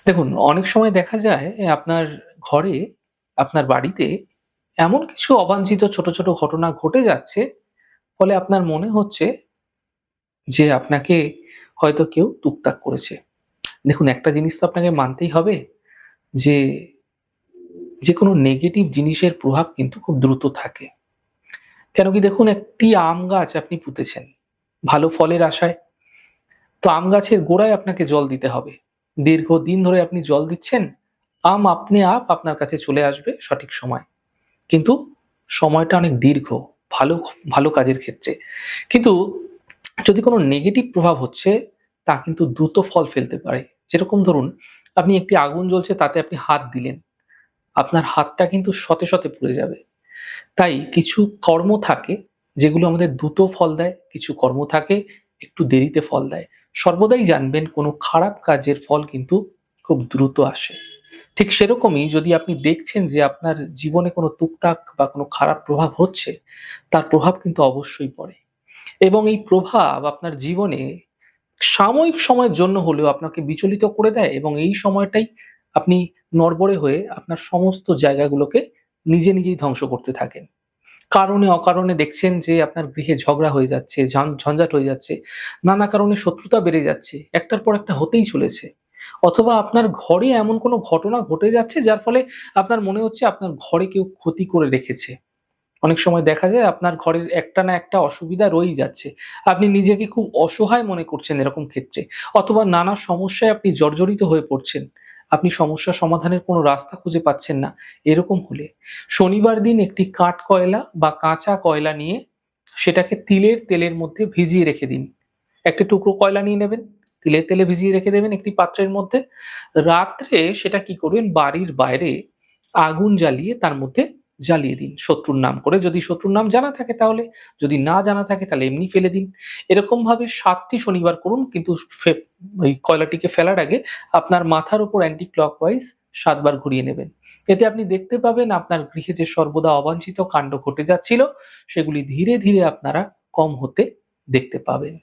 দেখুন, অনেক সময় দেখা যায় আপনার ঘরে, আপনার বাড়িতে এমন কিছু অবাঞ্ছিত ছোট, ছোট ঘটনা ঘটে যাচ্ছে, ফলে আপনার মনে হচ্ছে যে আপনাকে হয়তো কেউ টুকটাক করেছে। দেখুন, একটা জিনিস তো আপনাকে মানতেই হবে যে, যেকোনো নেগেটিভ জিনিসের প্রভাব কিন্তু খুব দ্রুত থাকে। কেন কি দেখুন, একটি আম গাছ আপনি পুঁতেছেন ভালো ফলের আশায়। তো আম গাছের গোড়ায় আপনাকে জল দিতে হবে। দীর্ঘদিন ধরে আপনি জল দিচ্ছেন, আম আপনি আপনার কাছে চলে আসবে সঠিক সময়। কিন্তু সময়টা অনেক দীর্ঘ, ভালো ভালো কাজের ক্ষেত্রে। কিন্তু যদি কোনো নেগেটিভ প্রভাব হচ্ছে, তা কিন্তু দ্রুত ফল ফেলতে পারে। যেরকম ধরুন, আপনি একটি আগুন জ্বলছে তাতে আপনি হাত দিলেন। আপনার হাতটা কিন্তু শতে, শতে পুড়ে যাবে। তাই কিছু কর্ম থাকে যেগুলো আমাদের দ্রুত ফল দেয়, কিছু কর্ম থাকে একটু দেরিতে ফল দেয়। সর্বদাই জানবেন কোনো খারাপ কাজের ফল কিন্তু খুব দ্রুত আসে। ঠিক সেরকমই যদি আপনি দেখছেন যে আপনার জীবনে কোনো টুকটাক বা কোনো খারাপ প্রভাব হচ্ছে, তার প্রভাব কিন্তু অবশ্যই পড়ে। এবং এই প্রভাব আপনার জীবনে সাময়িক সময়ের জন্য হলেও আপনাকে বিচলিত করে দেয় এবং এই সময়টাই আপনি নড়বড়ে হয়ে আপনার সমস্ত জায়গাগুলোকে নিজে, নিজেই ধ্বংস করতে থাকেন। কারণে অকারণে দেখছেন যে আপনার গৃহে ঝগড়া হয়ে যাচ্ছে, ঝঞ্ঝাট হয়ে যাচ্ছে। নানা কারণে শত্রুতা বেড়ে যাচ্ছে। একটার পর একটা হতেই চলেছে। অথবা আপনার ঘরে এমন কোনো ঘটনা ঘটে যাচ্ছে যার ফলে আপনার মনে হচ্ছে আপনার ঘরে কেউ ক্ষতি করে রেখেছে। অনেক সময় দেখা যায় আপনার ঘরের একটা না একটা অসুবিধা রয়েই যাচ্ছে। আপনি নিজেকে খুব অসহায় মনে করছেন এরকম ক্ষেত্রে। অথবা নানা সমস্যায় আপনি জর্জরিত হয়ে পড়ছেন। আপনি সমস্যা সমাধানের কোনো রাস্তা খুঁজে পাচ্ছেন না। এরকম হলে শনিবার দিন একটি কাঠ কয়লা বা কাঁচা কয়লা নিয়ে সেটাকে তিলের তেলের মধ্যে ভিজিয়ে রেখে দিন। একটা টুকরো কয়লা নিয়ে নেবেন, তিলের তেলে ভিজিয়ে রেখে দেবেন একটি পাত্রের মধ্যে। রাত্রে সেটা কি করবেন, বাড়ির বাইরে আগুন জ্বালিয়ে তার মধ্যে জ্বালিয়ে দিন শত্রুর নাম করে। যদি শত্রুর নাম জানা থাকে তাহলে, যদি না জানা থাকে তাহলে এমনি ফেলে দিন। এরকমভাবে ৭ টি শনিবার করুন, কিন্তু ওই কয়লাটিকে ফেলার আগে আপনার মাথার উপর অ্যান্টি ক্লকওয়াইজ ৭ বার ঘুরিয়ে নেবেন। এতে আপনি দেখতে পাবেন আপনার গৃহে যে সর্বদা অবাঞ্ছিত কাণ্ড ঘটে যাচ্ছিল, সেগুলি ধীরে, ধীরে আপনারা কম হতে দেখতে পাবেন।